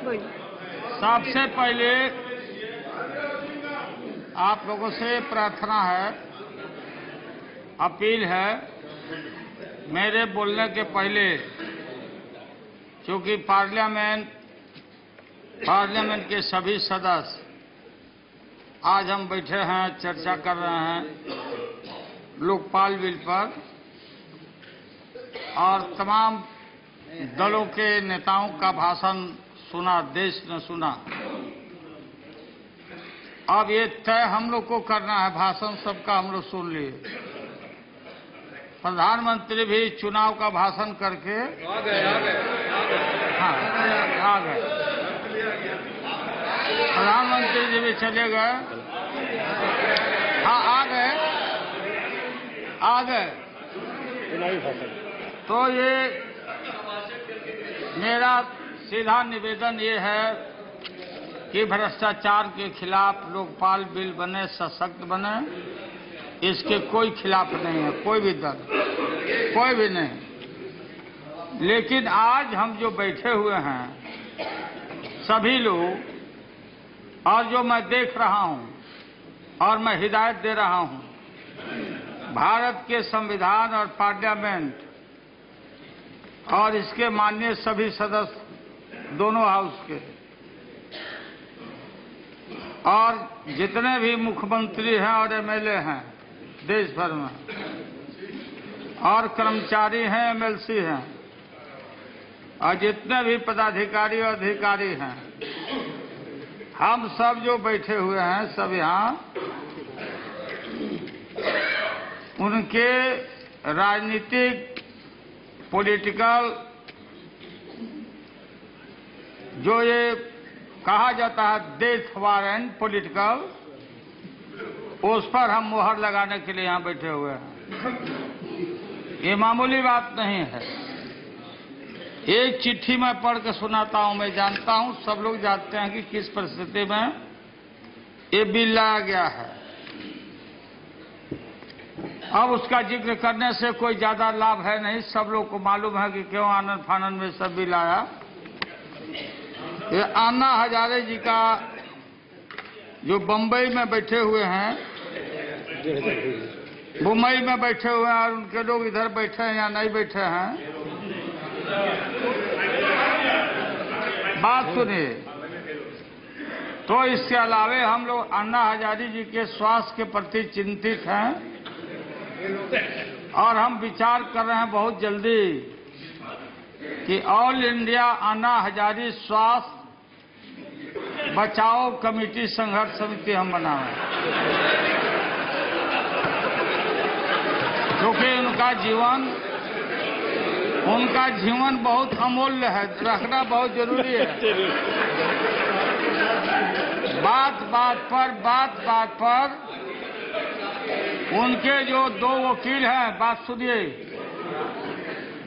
कोई। सबसे पहले आप लोगों से प्रार्थना है, अपील है, मेरे बोलने के पहले, क्योंकि पार्लियामेंट के सभी सदस्य आज हम बैठे हैं, चर्चा कर रहे हैं लोकपाल बिल पर, और तमाम दलों के नेताओं का भाषण सुना, देश ने सुना। अब ये तय हम लोग को करना है, भाषण सबका हम लोग सुन लिए। प्रधानमंत्री भी चुनाव का भाषण करके आ गए। प्रधानमंत्री जी भी चले गए। हाँ, आ गए। तो ये मेरा सीधा निवेदन ये है कि भ्रष्टाचार के खिलाफ लोकपाल बिल बने, सशक्त बने, इसके कोई खिलाफ नहीं है, कोई भी दल, कोई भी नहीं। लेकिन आज हम जो बैठे हुए हैं सभी लोग, और जो मैं देख रहा हूं और मैं हिदायत दे रहा हूं, भारत के संविधान और पार्लियामेंट और इसके माननीय सभी सदस्य दोनों हाउस के, और जितने भी मुख्यमंत्री हैं और एमएलए हैं देश भर में, और कर्मचारी हैं, एमएलसी हैं, और जितने भी पदाधिकारी और अधिकारी हैं, हम सब जो बैठे हुए हैं, सब यहाँ उनके राजनीतिक, पॉलिटिकल, जो ये कहा जाता है डेथ वारंट पॉलिटिकल, उस पर हम मुहर लगाने के लिए यहाँ बैठे हुए हैं। ये मामूली बात नहीं है। एक चिट्ठी मैं पढ़ के सुनाता हूं। मैं जानता हूं, सब लोग जानते हैं कि किस परिस्थिति में ये बिल लाया गया है। अब उसका जिक्र करने से कोई ज्यादा लाभ है नहीं, सब लोग को मालूम है कि क्यों आनंद फानंद में सब बिल आया। ये अन्ना हजारे जी का, जो बंबई में बैठे हुए हैं, मुंबई में बैठे हुए हैं, और उनके लोग इधर बैठे हैं या नहीं बैठे हैं, बात सुनिए। तो इसके अलावे हम लोग अन्ना हजारे जी के स्वास्थ्य के प्रति चिंतित हैं, और हम विचार कर रहे हैं बहुत जल्दी कि ऑल इंडिया अन्ना हजारे स्वास्थ्य बचाओ कमेटी, संघर्ष समिति हम बनाएं, क्योंकि उनका जीवन बहुत अमूल्य है, रखना बहुत जरूरी है। बात बात पर उनके जो दो वकील हैं, बात सुनिए,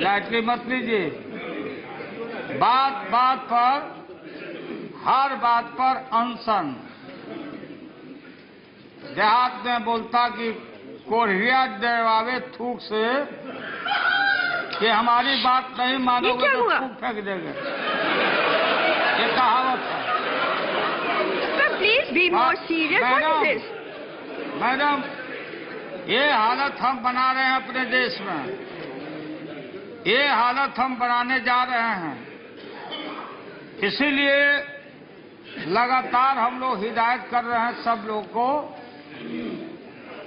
लाइटली मत लीजिए। बात पर, हर बात पर अनशन। देहात में बोलता कि कोढ़िया डरवावे थूक से, कि हमारी बात नहीं मानोगे तो थूक फेंक देंगे, ये कहावत है। Please be more serious. Madam, ये हालत हम बना रहे हैं अपने देश में, ये हालत हम बनाने जा रहे हैं। इसीलिए लगातार हम लोग हिदायत कर रहे हैं सब लोग को,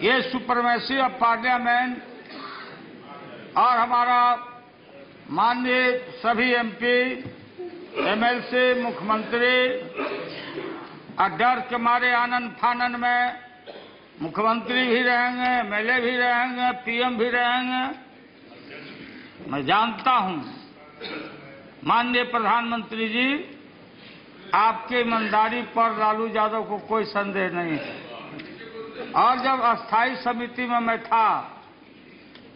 ये सुपरमेसी ऑफ पार्लियामेंट और हमारा माननीय सभी एमपी, एमएलसी, मुख्यमंत्री, और डर के मारे आनंद फानन में मुख्यमंत्री भी रहेंगे, एमएलए भी रहेंगे, पीएम भी रहेंगे। मैं जानता हूं माननीय प्रधानमंत्री जी, आपकी ईमानदारी पर लालू यादव को कोई संदेह नहीं है। और जब अस्थायी समिति में मैं था,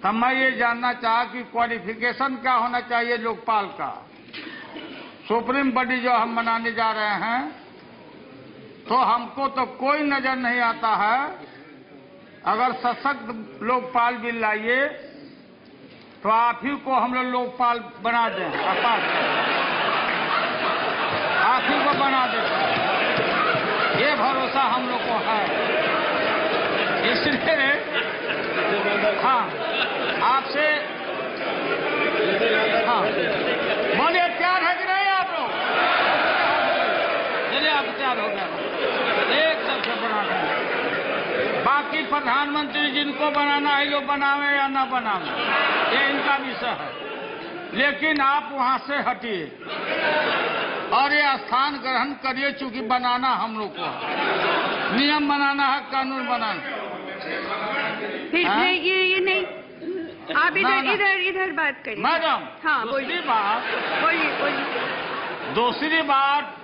तब मैं ये जानना चाहा कि क्वालिफिकेशन क्या होना चाहिए लोकपाल का। सुप्रीम बॉडी जो हम बनाने जा रहे हैं, तो हमको तो कोई नजर नहीं आता है। अगर सशक्त लोकपाल बिल लाइए तो आप ही को हम लोग लोकपाल बना दें, आप ही बना देता हूं। ये भरोसा हम लोग को है। इसलिए हाँ, आपसे हाँ बोलिए, तैयार है कि नहीं आप लोग? चलिए, आप तैयार हो गए, एक सबसे बना दें। बाकी प्रधानमंत्री जिनको बनाना है लोग बनावे या ना बनावे, ये इनका विषय है। लेकिन आप वहां से हटिए और ये स्थान ग्रहण करिए, चूंकि बनाना हम लोग को है, नियम बनाना है, कानून बनाना। फिर ये नहीं, आप इधर बात करिए मैडम। हाँ, दूसरी बात, बोलिए। दूसरी बात,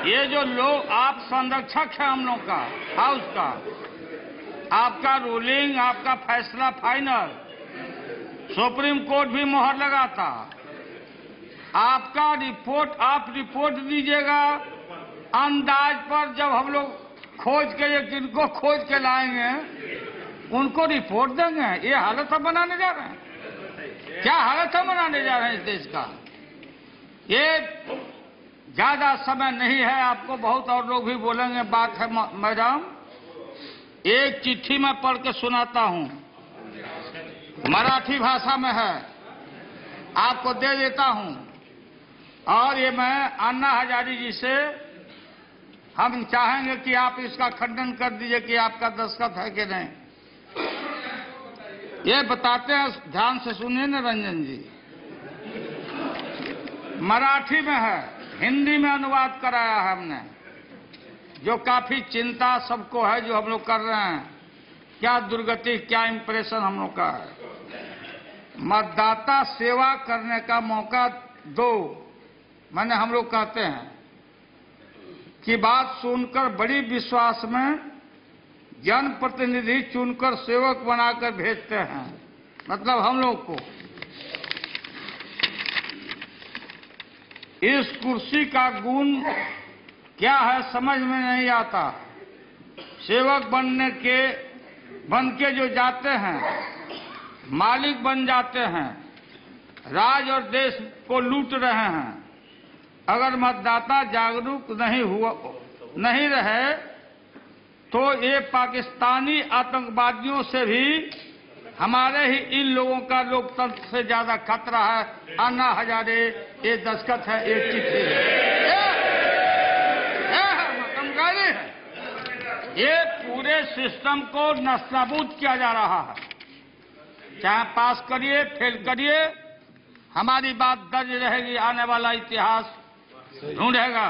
ये जो लोग, आप संरक्षक है हम लोग का, हाउस का, आपका रूलिंग, आपका फैसला फाइनल, सुप्रीम कोर्ट भी मोहर लगाता। आपका रिपोर्ट, आप रिपोर्ट दीजिएगा अंदाज पर। जब हम लोग खोज के, ये किनको खोज के लाएंगे, उनको रिपोर्ट देंगे। ये हालत हम बनाने जा रहे हैं, क्या हालत हम बनाने जा रहे हैं इस देश का? ये ज्यादा समय नहीं है, आपको बहुत और लोग भी बोलेंगे, बात है मैडम। एक चिट्ठी मैं पढ़ के सुनाता हूं, मराठी भाषा में है, आपको दे देता हूं। और ये मैं अन्ना हजारी जी से हम चाहेंगे कि आप इसका खंडन कर दीजिए कि आपका दस्तखत है कि नहीं। ये बताते हैं, ध्यान से सुनिए ना रंजन जी। मराठी में है, हिंदी में अनुवाद कराया है हमने, जो काफी चिंता सबको है, जो हम लोग कर रहे हैं। क्या दुर्गति, क्या इंप्रेशन हम लोग का है। मतदाता सेवा करने का मौका दो, मैंने हम लोग कहते हैं कि बात सुनकर बड़ी विश्वास में जनप्रतिनिधि चुनकर सेवक बनाकर भेजते हैं। मतलब हम लोग को इस कुर्सी का गुण क्या है समझ में नहीं आता। सेवक बन के जो जाते हैं, मालिक बन जाते हैं, राज और देश को लूट रहे हैं। अगर मतदाता जागरूक नहीं रहे तो ये पाकिस्तानी आतंकवादियों से भी हमारे ही इन लोगों का लोकतंत्र से ज्यादा खतरा है। अन्ना हजारे, ये दस्तखत है, ये चिट्ठी है, ये पूरे सिस्टम को नस्ताबूद किया जा रहा है। चाहे पास करिए, फेल करिए, हमारी बात दर्ज रहेगी। आने वाला इतिहास ढूंढेगा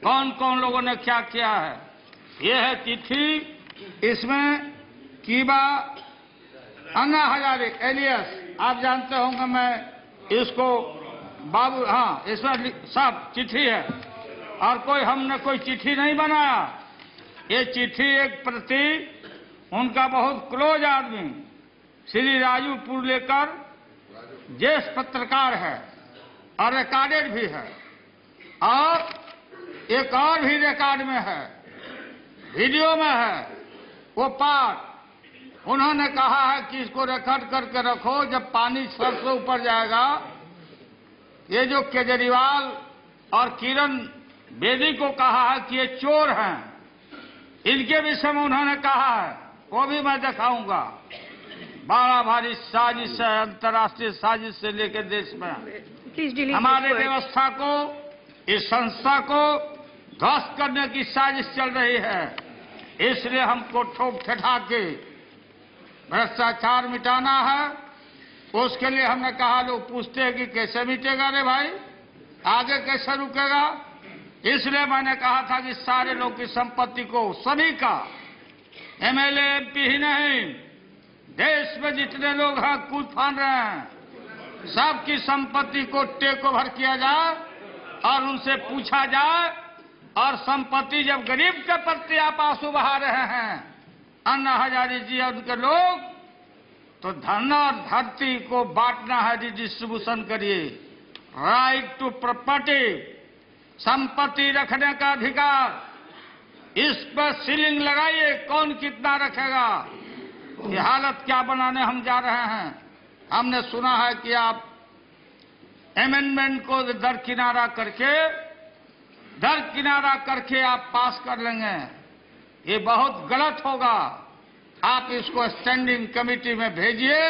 कौन कौन लोगों ने क्या किया है। ये है चिट्ठी, इसमें कीबा अन्ना हजारे एलियस, आप जानते होंगे, मैं इसको बाबू, हाँ, इसमें सब चिट्ठी है और हमने कोई चिट्ठी नहीं बनाया। ये चिट्ठी एक प्रति उनका बहुत क्लोज आदमी श्री राजू पुरलेकर, ज्येष्ठ पत्रकार है और रिकॉर्डेड भी है, और एक और भी रिकॉर्ड में है, वीडियो में है। वो पाठ उन्होंने कहा है कि इसको रिकॉर्ड करके रखो, जब पानी सर से ऊपर जाएगा। ये जो केजरीवाल और किरण बेदी को कहा है कि ये चोर हैं, इनके विषय में उन्होंने कहा है, वो भी मैं दिखाऊंगा। बड़ा भारी साजिश है, अंतर्राष्ट्रीय साजिश से लेकर देश में हमारे व्यवस्था को, इस संस्था को ध्वस्त करने की साजिश चल रही है। इसलिए हमको ठोक ठठा के भ्रष्टाचार मिटाना है। उसके लिए हमने कहा, लोग पूछते हैं कि कैसे मिटेगा रे भाई, आगे कैसे रुकेगा। इसलिए मैंने कहा था कि सारे लोग की संपत्ति को, सभी का, एमएलए एमपी ही नहीं, देश में जितने लोग हैं कूद फान रहे हैं, सबकी संपत्ति को टेक ओवर किया जाए और उनसे पूछा जाए। और संपत्ति जब गरीब के प्रति आप आंसू बहा रहे हैं, अन्ना हजारे जी और उनके लोग, तो धन और धरती को बांटना है, डिस्ट्रीब्यूशन करिए। राइट टू प्रॉपर्टी, संपत्ति रखने का अधिकार, इस पर सीलिंग लगाइए, कौन कितना रखेगा। ये हालत क्या बनाने हम जा रहे हैं। हमने सुना है कि आप अमेंडमेंट को दरकिनारा करके दरकिनारा करके आप पास कर लेंगे, ये बहुत गलत होगा। आप इसको स्टैंडिंग कमेटी में भेजिए,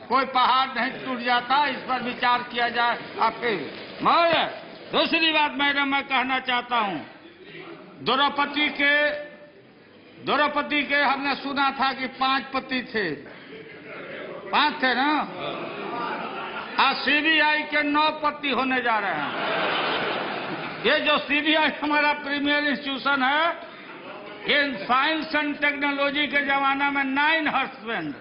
कोई पहाड़ नहीं टूट जाता, इस पर विचार किया जाए। आप महोदय, दूसरी बात मैडम मैं कहना चाहता हूं, द्रौपदी के हमने सुना था कि 5 पति थे, 5 थे ना, आज सीबीआई के 9 पति होने जा रहे हैं। ये जो सीबीआई हमारा प्रीमियर इंस्टीट्यूशन है, इन साइंस एंड टेक्नोलॉजी के जमाना में 9 हस्बैंड,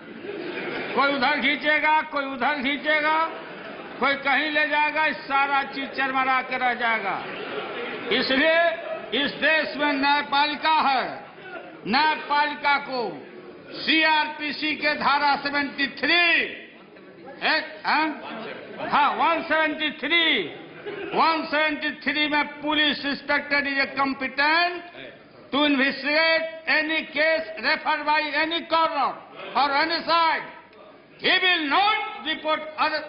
कोई उधर खींचेगा, कोई उधर खींचेगा, कोई कहीं ले जाएगा, इस सारा चीज चरमरा के रह जाएगा। इसलिए इस देश में न्यायपालिका है, न्यायपालिका को सीआरपीसी के धारा 73 173 में police inspector is a competent to investigate any case refer by any corner और any side. He will not report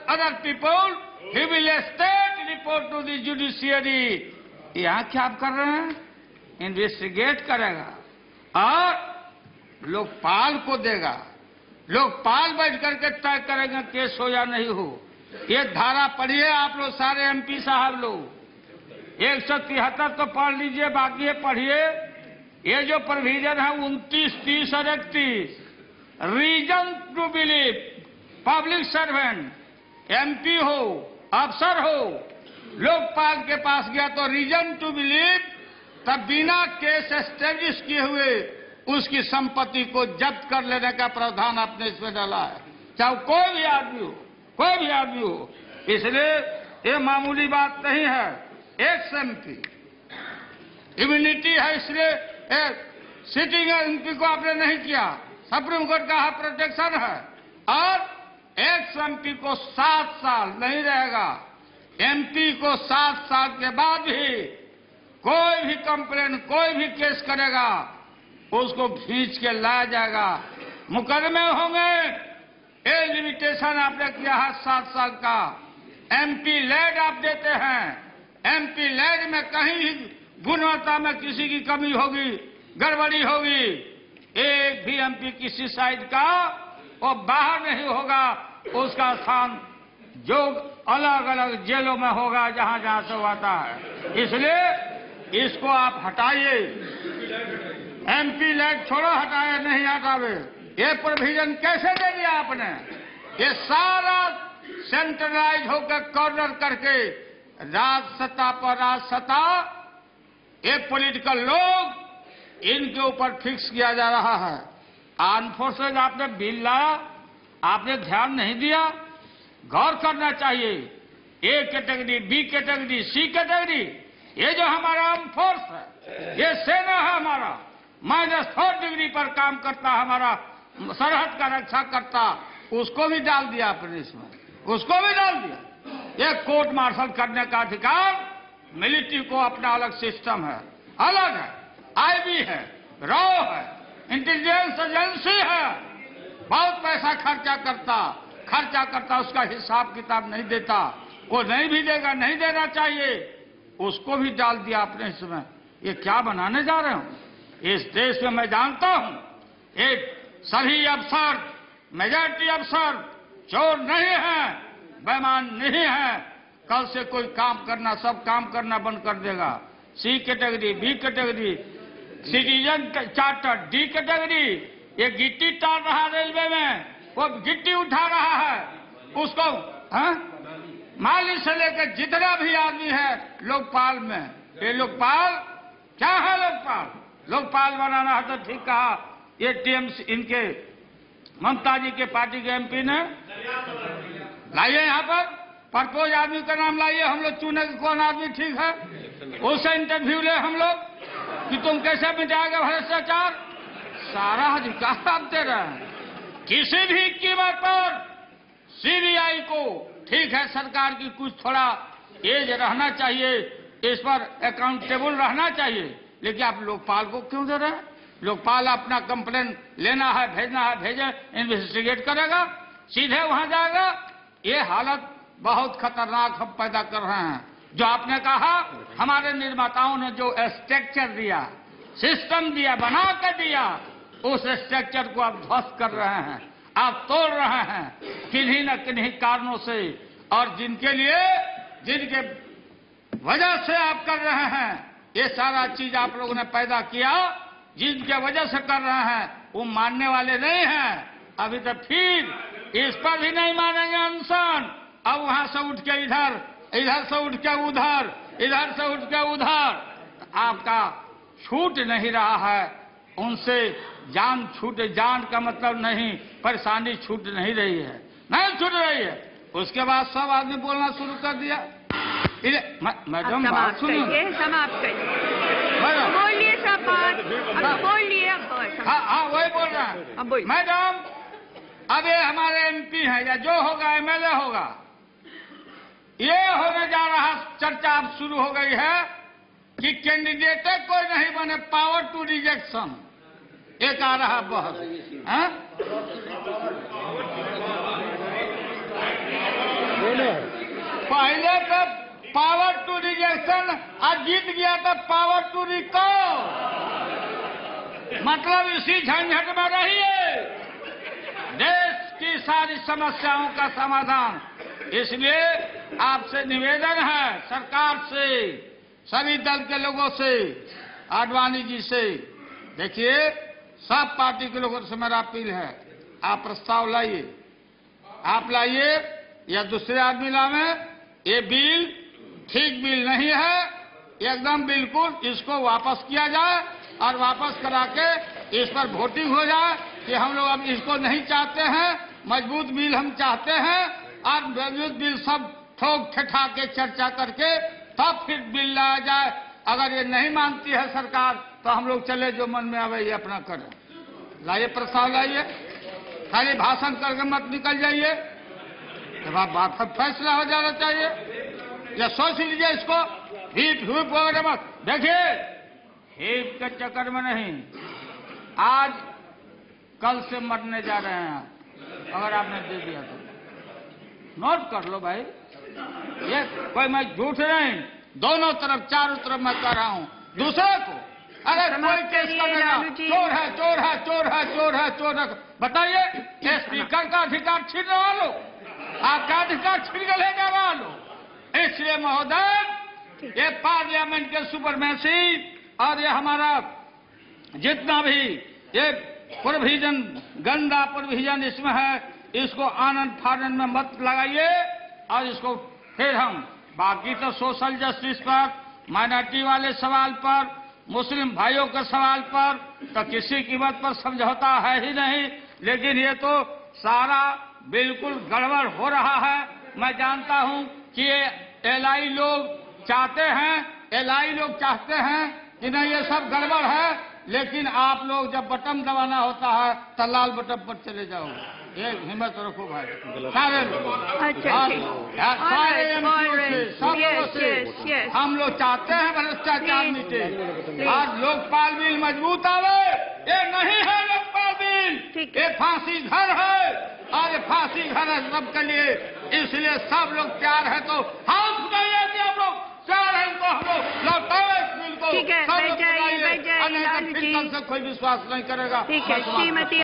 other people. He will instead report to the judiciary. यहाँ क्या आप कर रहे हैं? इन्वेस्टिगेट करेगा और लोकपाल को देगा, लोकपाल बैठ करके तय करेंगे केस हो या नहीं हो। ये धारा पढ़िए आप लोग, सारे एमपी साहब लोग, 173 तो पढ़ लीजिए, बाकी ये पढ़िए। ये जो प्रोविजन है 29, 30 और 31, reason to believe public servant, MP हो, अफसर हो, लोकपाल के पास गया तो रीजन टू बिलीव, तब बिना केस एस्टेब्लिश किए हुए उसकी संपत्ति को जब्त कर लेने का प्रावधान आपने इसमें डाला है, चाहे कोई भी आदमी हो, कोई भी आदमी हो। इसलिए ये मामूली बात नहीं है। एक एमपी इम्यूनिटी है, इसलिए सिटिंग एमपी को आपने नहीं किया, सुप्रीम कोर्ट का प्रोटेक्शन है। और एक एमपी को 7 साल नहीं रहेगा, एमपी को 7 साल के बाद भी कोई भी कंप्लेन, कोई भी केस करेगा, उसको खींच के लाया जाएगा, मुकदमे होंगे। ये लिमिटेशन आपने किया है 7 साल का। एमपी लैड आप देते हैं, एमपी लैड में कहीं भी गुणवत्ता में किसी की कमी होगी, गड़बड़ी होगी, एक भी एमपी किसी साइड का वो बाहर नहीं होगा, उसका स्थान जो अलग अलग जेलों में होगा जहां जहां से आता है। इसलिए इसको आप हटाइए, एमपी लैड छोड़ो, हटाए नहीं हटावे। ये प्रोविजन कैसे दे दिया आपने? ये सारा सेंट्रलाइज होकर कॉर्नर करके राज सत्ता पर राज सत्ता, ये पॉलिटिकल लोग, इनके ऊपर फिक्स किया जा रहा है। आर्म फोर्सेज आपने बिल लाया, आपने ध्यान नहीं दिया, गौर करना चाहिए। A category, B category, C category, ये जो हमारा आर्म फोर्स है, ये सेना है हमारा, -4 डिग्री पर काम करता, हमारा सरहद का रक्षा करता, उसको भी डाल दिया आपने इसमें, उसको भी डाल दिया। ये कोर्ट मार्शल करने का अधिकार मिलिट्री को अपना अलग सिस्टम है, अलग है, आईबी है, रॉ है, इंटेलिजेंस एजेंसी है, बहुत पैसा खर्चा करता, उसका हिसाब किताब नहीं देता, वो नहीं भी देगा, नहीं देना चाहिए, उसको भी डाल दिया आपने इसमें। ये क्या बनाने जा रहे हो इस देश में? मैं जानता हूं एक सभी अफसर, मेजॉरिटी अफसर चोर नहीं है, बेईमान नहीं है। कल से कोई काम करना, सब काम करना बंद कर देगा। C category, B category, citizen charter, D category, ये गिट्टी टाल रहा रेलवे में, वो गिट्टी उठा रहा है, उसको माली से लेकर जितना भी आदमी है लोकपाल में, ये लोकपाल क्या है? लोकपाल बनाना है तो ठीक कहा, ये टीएमसी इनके ममता जी के पार्टी के एमपी ने लाइए, यहाँ पर प्रपोज आदमी का नाम लाइए, हम लोग चुने कौन आदमी ठीक है, उससे इंटरव्यू ले हम लोग कि तुम कैसे मिटाओगे भ्रष्टाचार। सारा अधिकार आप दे रहे हैं, किसी भी कीमत पर सीबीआई को, ठीक है सरकार की कुछ थोड़ा एज रहना चाहिए, इस पर अकाउंटेबल रहना चाहिए, लेकिन आप लोकपाल को क्यों दे रहे हैं? लोकपाल अपना कंप्लेन लेना है, भेजना है, भेजे, इन्वेस्टिगेट करेगा, सीधे वहां जाएगा। ये हालत बहुत खतरनाक हम पैदा कर रहे हैं। जो आपने कहा, हमारे निर्माताओं ने जो स्ट्रक्चर दिया, सिस्टम दिया, बना कर दिया, उस स्ट्रक्चर को आप ध्वस्त कर रहे हैं, आप तोड़ रहे हैं किन्हीं न किन्हीं कारणों से। और जिनके वजह से आप कर रहे हैं, ये सारा चीज आप लोगों ने पैदा किया, जिनके वजह से कर रहे हैं, वो मानने वाले नहीं हैं। अभी तो फिर इस पर भी नहीं मानेंगे अनशन। अब वहां से उठ के इधर, इधर से उठ के उधर, इधर से उठ के उधर, आपका छूट नहीं रहा है। उनसे जान छूटे, जान का मतलब नहीं, परेशानी छूट नहीं रही है, नहीं छूट रही है। उसके बाद सब आदमी बोलना शुरू कर दिया। मैडम बात सुनिए, समाप्त करिए, बोलिए सब बात, अब बोलिए। हाँ, वही बोल रहा है मैडम। अब ये हमारे MP हैं या जो होगा MLA होगा, ये होने जा रहा चर्चा अब शुरू हो गई है कि कैंडिडेट कोई नहीं बने, पावर टू रिजेक्शन। एक आ रहा बहस, पहले तो पावर टू रिजेक्शन, आज जीत गया तो पावर टू रिकॉल। मतलब इसी झंझट में रहिए, देश की सारी समस्याओं का समाधान। इसलिए आपसे निवेदन है, सरकार से, सभी दल के लोगों से, आडवाणी जी से, देखिए सब पार्टी के लोगों से मेरा अपील है, आप प्रस्ताव लाइए, आप लाइए या दूसरे आदमी लावे। ये बिल ठीक बिल नहीं है, एकदम बिल्कुल इसको वापस किया जाए और वापस करा के इस पर वोटिंग हो जाए कि हम लोग अब इसको नहीं चाहते हैं, मजबूत बिल हम चाहते हैं। और मजबूत बिल सब ठोक ठठा के चर्चा करके तब फिर बिल लाया जाए। अगर ये नहीं मानती है सरकार तो हम लोग चले जो मन में आवे ये अपना करें। लाइए प्रस्ताव लाइए, खाली भाषण करके मत निकल जाइए, जब आप बात पर फैसला हो जाना चाहिए। या सोच लीजिए इसको, हीप हुप वगैरह मत देखिए, हीप के चक्कर में नहीं, आज कल से मरने जा रहे हैं। अगर आपने दे दिया तो नोट कर लो भाई, ये कोई मैं झूठ नहीं, दोनों तरफ चारों तरफ मैं कह रहा हूँ। दूसरे को अरे कोई केस करेगा, चोर है, चोर है, चोर है, चोर है, चोर है, बताइए ये स्पीकर का अधिकार छीनने वालों, आपका अधिकार छीन के ले जाने वालों। इसलिए महोदय, ये पार्लियामेंट के सुपरमेसी और ये हमारा जितना भी ये प्रोविजन, गंदा प्रोविजन इसमें है, इसको आनंद फानंद में मत लगाइए। और इसको फिर हम बाकी तो सोशल जस्टिस पर, माइनॉरिटी वाले सवाल पर, मुस्लिम भाइयों के सवाल पर तो किसी कीमत पर समझौता है ही नहीं। लेकिन ये तो सारा बिल्कुल गड़बड़ हो रहा है। मैं जानता हूं कि ये LI लोग चाहते हैं कि नहीं ये सब गड़बड़ है, लेकिन आप लोग जब बटन दबाना होता है तो लाल बटन पर चले जाओगे। ये हिम्मत रखो भाई, सारे लोग, सब लोगों से हम लोग चाहते हैं भ्रष्टाचार मिटे और लोकपाल बिल मजबूत आवे। ये नहीं है लोकपाल बिल, ये फांसी घर है और ये फांसी घर है सबके लिए। इसलिए सब लोग तैयार है तो हाउस में हम लोग तैयार है, तो हम लोग लौटाए इस बिल को, सब लोग से कोई विश्वास नहीं करेगा। ठीक है, श्रीमती